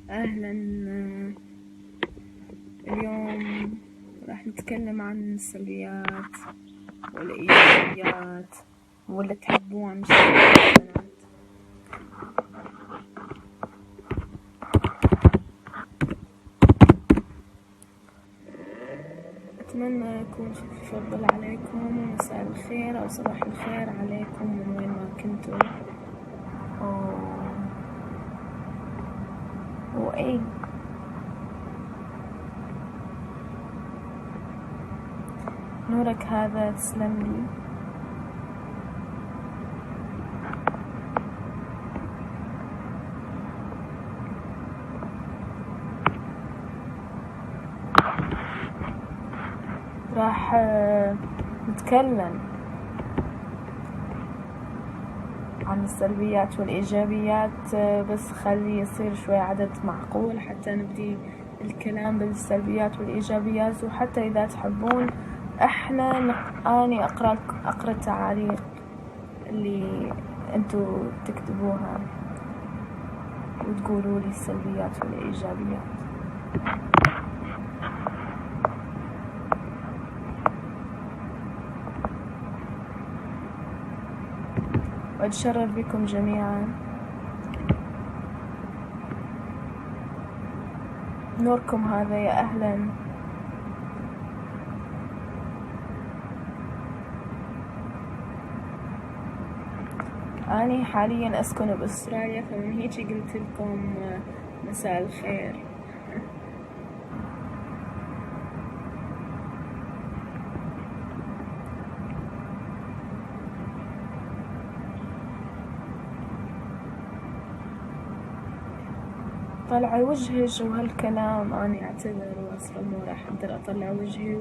أهلا. اليوم راح نتكلم عن السلبيات والإيجابيات واللي تحبوه عن البنات. أتمنى يكون في فضل عليكم ومساء الخير أو صباح الخير عليكم من وين ما كنتوا. وأي نورك هذا تسلم لي. راح نتكلم عن السلبيات والإيجابيات، بس خلي يصير شوي عدد معقول حتى نبدي الكلام بالسلبيات والإيجابيات. وحتى إذا تحبون أني أقرأ التعاليق اللي أنتوا تكتبوها وتقولوا لي السلبيات والإيجابيات. وأتشرف بكم جميعا. نوركم هذا، يا أهلا. أنا حاليا أسكن بأستراليا، فمن هيك قلت لكم مساء الخير. طلعي وجهك وهالكلام، أنا أعتذر وأصلا ما راح أقدر أطلع وجهي،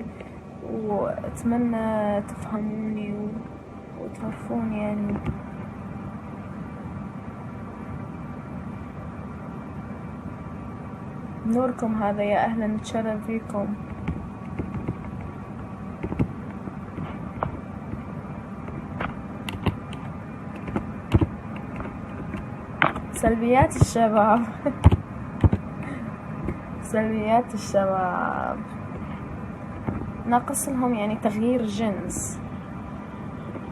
وأتمنى تفهموني وتعرفوني يعني. نوركم هذا، يا أهلا، نتشرف فيكم. سلبيات الشباب سلبيات الشباب ناقص لهم يعني تغيير جنس.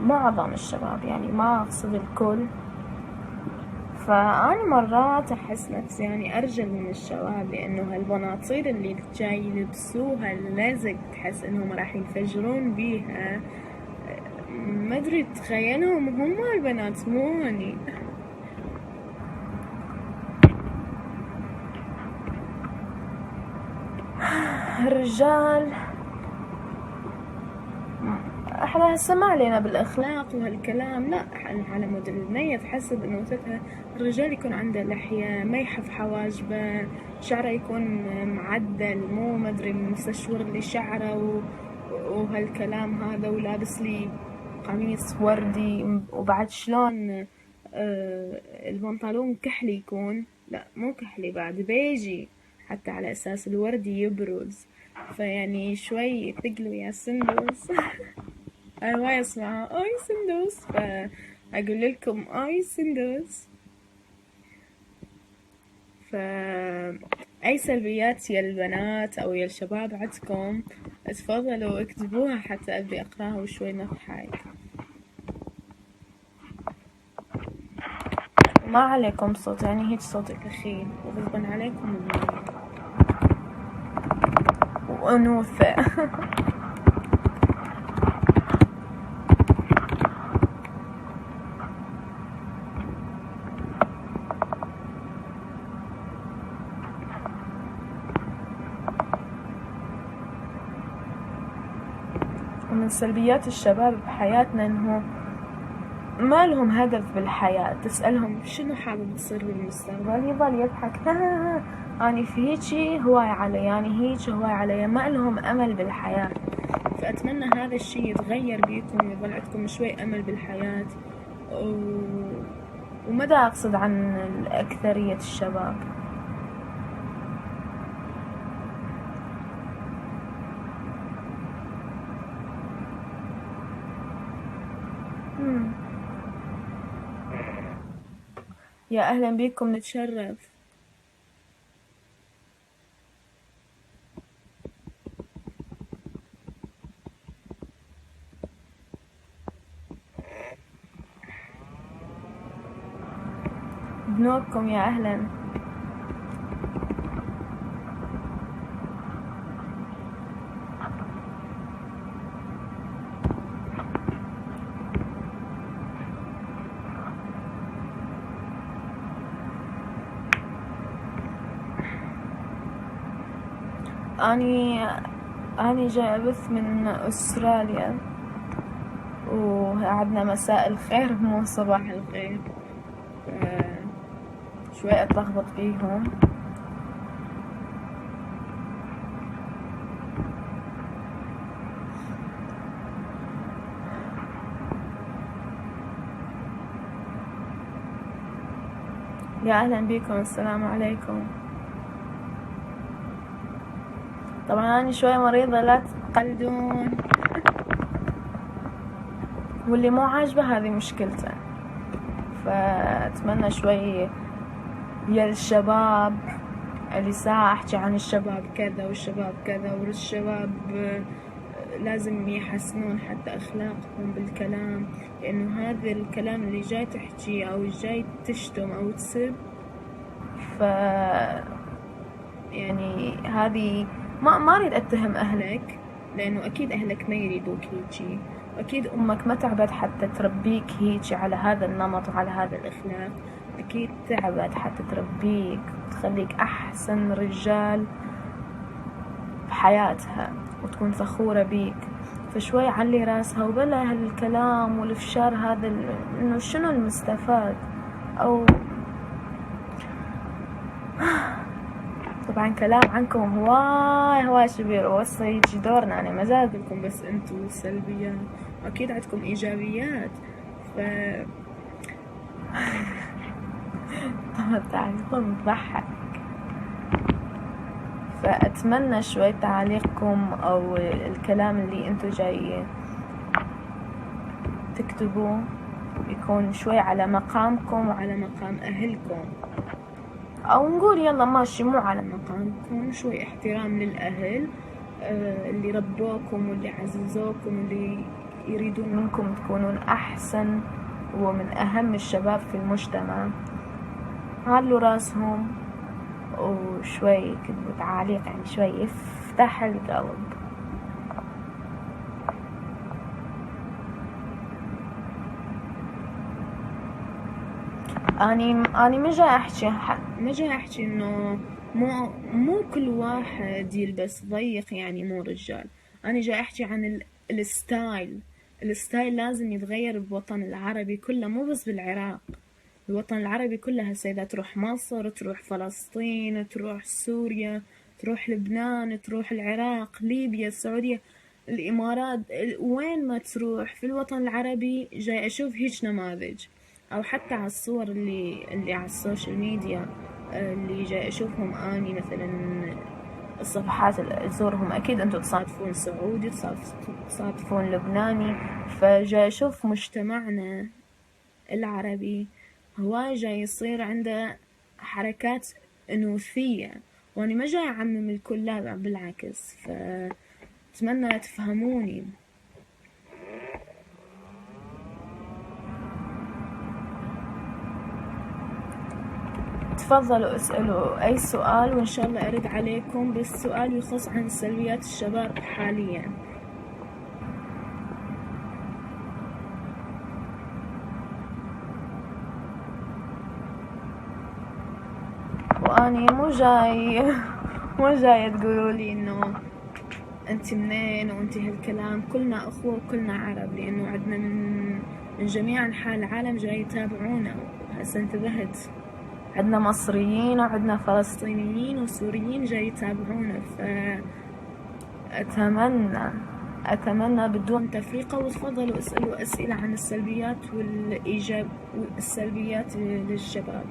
معظم الشباب، يعني ما أقصد الكل. فأنا مرات أحس نفسي يعني أرجل من الشباب، لأنه هالبناطيل اللي جاي يلبسوها اللزق تحس إنهم راح ينفجرون بيها. ما أدري، تخيلهم هم البنات مو هني. الرجال احنا هسه ما علينا بالاخلاق وهالكلام، لا على مود المية تحسب انه مثلها الرجال يكون عنده لحية، ما يحف حواجبه، شعره يكون معدل، مو مدري مستشور لي شعره وهالكلام هذا، ولابس لي قميص وردي، وبعد شلون البنطلون كحلي يكون، لا مو كحلي، بعد بيجي، حتى على اساس الوردي يبرز. فيعني شوي ثقلوا يا سندوس. أنا ما أسمعها أي سندوس، فأقول لكم أي سندوس. أي سلبيات يا البنات أو يا الشباب عندكم، تفضلوا اكتبوها حتى أبدي أقراها وشوي نضحك. ما عليكم صوت، يعني هيك صوتك أخي، وغصبا عليكم وأنوثة. ومن سلبيات الشباب بحياتنا إنه ما لهم هدف بالحياة. تسألهم شنو حابب تصير بالمستقبل، يظل يضحك. أنا في هيجي هواي علي، يعني هيج هواي علي، ما لهم أمل بالحياة. فأتمنى هذا الشي يتغير بيكم، يظل عندكم شوي أمل بالحياة. وماذا أقصد عن أكثرية الشباب؟ يا أهلا بكم، نتشرف. نوركم يا أهلا. أني جاي أبث من أستراليا، وعدنا مساء الخير مو صباح الخير، شوي أتلخبط فيهم. يا أهلا بكم، السلام عليكم. طبعا أنا شوي مريضة لا تقلدون، واللي مو عاجبه هذه مشكلته. فأتمنى شوي يا الشباب اللي ساعة أحكي عن الشباب كذا والشباب كذا، والشباب لازم يحسنون حتى أخلاقهم بالكلام، لأنه هذا الكلام اللي جاي تحكيه أو جاي تشتم أو تسب، يعني هذه ما أريد أتهم أهلك، لأنه أكيد أهلك ما يريدوك هيجي، أكيد أمك ما تعبت حتى تربيك هيجي على هذا النمط وعلى هذا الأخلاق، أكيد تعبت حتى تربيك وتخليك أحسن رجال بحياتها وتكون فخورة بيك. فشوي علي راسها وبلا هالكلام والفشار هذا، إنه شنو المستفاد؟ أو طبعا كلام عنكم هواي كبير، ووصل يجي دورنا أنا ما زادلكم، بس انتو سلبيات، أكيد عندكم إيجابيات. طبعا تعليقكم تضحك، فأتمنى شوي تعليقكم أو الكلام اللي انتو جاي تكتبوه يكون شوي على مقامكم وعلى مقام أهلكم، أو نقول يلا ماشي مو على مقامكم، شوي احترام للأهل اللي ربوكم واللي عززوكم واللي يريدون منكم تكونون أحسن ومن أهم الشباب في المجتمع. علوا راسهم وشوي كتبوا تعليق، يعني شوي يفتح القلب. أني ما جاي أحكي إنه مو كل واحد يلبس ضيق يعني مو رجال. أنا جاي أحكي عن الستايل لازم يتغير بالوطن العربي كله، مو بس بالعراق، الوطن العربي كله. هسه إذا تروح مصر، تروح فلسطين، تروح سوريا، تروح لبنان، تروح العراق، ليبيا، السعودية، الإمارات، وين ما تروح في الوطن العربي جاي أشوف هيج نماذج، أو حتى على الصور اللي على السوشيال ميديا اللي جاي أشوفهم أني مثلا الصفحات اللي أزورهم، أكيد أنتوا تصادفون سعودي، تصادفون لبناني، فجاي أشوف مجتمعنا العربي هواي جاي يصير عنده حركات أنوثية، وأنا ما جاي أعمم الكل، لا بالعكس، فأتمنى تفهموني. تفضلوا اسألوا أي سؤال وإن شاء الله أرد عليكم، بس سؤال يخص عن سلبيات الشباب حاليا. وأني مو جاي تقولوا لي إنه أنت منين وأنت هالكلام، كلنا أخوة وكلنا عرب، لأنه عندنا من جميع أنحاء العالم جاي يتابعونا. هسه انتبهت، عندنا مصريين وعندنا فلسطينيين وسوريين جاي يتابعونا، أتمنى بدون تفرقة. وتفضلوا اسألوا أسئلة عن السلبيات والسلبيات للشباب.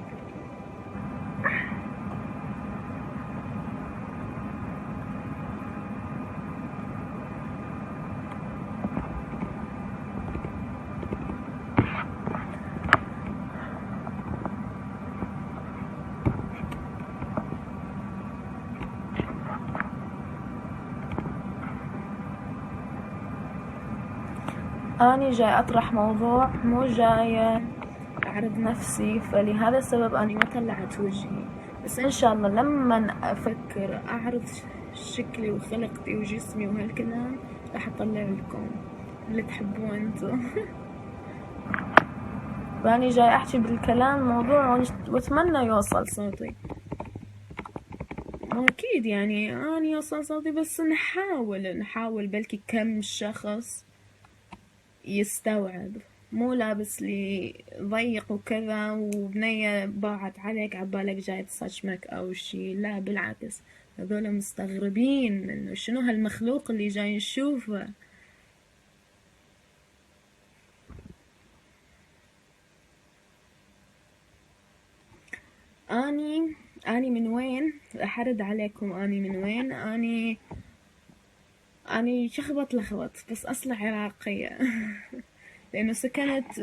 أنا جاي أطرح موضوع، مو جاية أعرض نفسي، فلهذا السبب أني ما طلعت وجهي. بس إن شاء الله لما أفكر أعرض شكلي وخلقتي وجسمي وهالكلام راح أطلع لكم اللي تحبوه انتو. فأني جاي أحكي بالكلام موضوع وأتمنى يوصل صوتي، أكيد يعني أنا يوصل صوتي، بس نحاول بلكي كم شخص يستوعب، مو لابس لي ضيق وكذا وبنية باعت عليك عبالك جاي تصشمك أو شي. لا بالعكس، هذول مستغربين إنه شنو هالمخلوق اللي جاي نشوفه. أني من وين؟ راح أرد عليكم. أني من وين؟ أني شخبط لخبط، بس أصلا عراقية. لأنه سكنت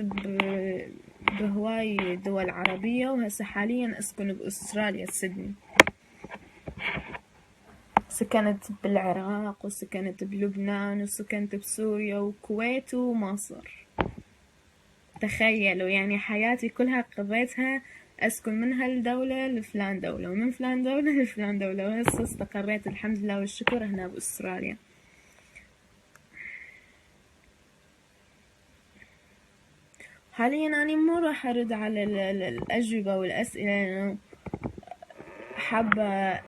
بهواي دول عربية، وهسه حاليا أسكن بأستراليا سيدني. سكنت بالعراق وسكنت بلبنان وسكنت بسوريا والكويت ومصر. تخيلوا يعني حياتي كلها قضيتها أسكن من هالدولة لفلان دولة ومن فلان دولة لفلان دولة، وهسه استقريت الحمد لله والشكر هنا بأستراليا. حاليا أنا مو راح أرد على الأجوبة والأسئلة، لأنه حابة